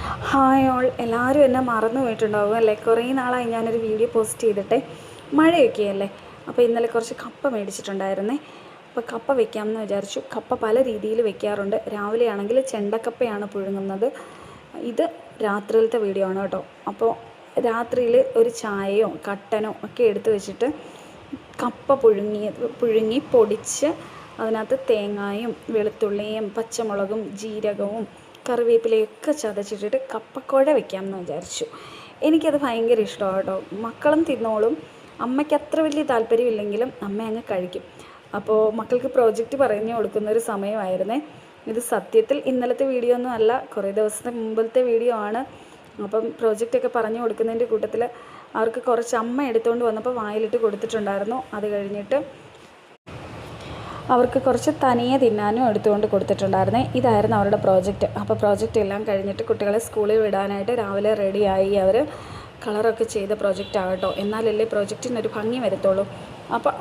Hi all, എല്ലാവരും എന്നെ മറന്നു പോയിട്ടുണ്ടാവും അല്ലേ? കുറേ നാളായി ഞാനൊരു വീഡിയോ പോസ്റ്റ് ചെയ്തിട്ടേ. മഴയൊക്കെയല്ലേ, അപ്പോൾ ഇന്നലെ കുറച്ച് കപ്പ മേടിച്ചിട്ടുണ്ടായിരുന്നേ. അപ്പോൾ കപ്പ വെക്കാമെന്ന് വിചാരിച്ചു. കപ്പ പല രീതിയിൽ വെക്കാറുണ്ട്. രാവിലെ ആണെങ്കിൽ ചെണ്ടക്കപ്പയാണ് പുഴുങ്ങുന്നത്. ഇത് രാത്രിയിലത്തെ വീഡിയോ ആണ് കേട്ടോ. അപ്പോൾ രാത്രിയിൽ ഒരു ചായയോ കട്ടനോ ഒക്കെ എടുത്ത് വെച്ചിട്ട് കപ്പ പുഴുങ്ങി പൊടിച്ച് അതിനകത്ത് തേങ്ങായും വെളുത്തുള്ളിയും പച്ചമുളകും ജീരകവും കറിവേപ്പിലയൊക്കെ ചതച്ചിട്ടിട്ട് കപ്പക്കുഴ വെക്കാമെന്ന് വിചാരിച്ചു. എനിക്കത് ഭയങ്കര ഇഷ്ടമാണ് കേട്ടോ. മക്കളും തിന്നോളും. അമ്മയ്ക്ക് അത്ര വലിയ താല്പര്യമില്ലെങ്കിലും അമ്മ അങ്ങ് കഴിക്കും. അപ്പോൾ മക്കൾക്ക് പ്രോജക്റ്റ് പറഞ്ഞു കൊടുക്കുന്നൊരു സമയമായിരുന്നേ. ഇത് സത്യത്തിൽ ഇന്നലത്തെ വീഡിയോ ഒന്നും അല്ല, കുറേ ദിവസത്തെ മുമ്പത്തെ വീഡിയോ ആണ്. അപ്പം പ്രോജക്റ്റൊക്കെ പറഞ്ഞു കൊടുക്കുന്നതിൻ്റെ കൂട്ടത്തിൽ അവർക്ക് കുറച്ച് അമ്മ എടുത്തുകൊണ്ട് വന്നപ്പോൾ വായിലിട്ട് കൊടുത്തിട്ടുണ്ടായിരുന്നു. അത് കഴിഞ്ഞിട്ട് അവർക്ക് കുറച്ച് തനിയെ തിന്നാനും എടുത്തുകൊണ്ട് കൊടുത്തിട്ടുണ്ടായിരുന്നേ. ഇതായിരുന്നു അവരുടെ പ്രോജക്റ്റ്. അപ്പോൾ പ്രോജക്റ്റ് എല്ലാം കഴിഞ്ഞിട്ട് കുട്ടികളെ സ്കൂളിൽ വിടാനായിട്ട് രാവിലെ റെഡിയായി. അവർ കളറൊക്കെ ചെയ്ത പ്രോജക്റ്റ് ആകട്ടോ, എന്നാലല്ലേ പ്രോജക്റ്റിനൊരു ഭംഗി വരത്തുള്ളൂ. അപ്പോൾ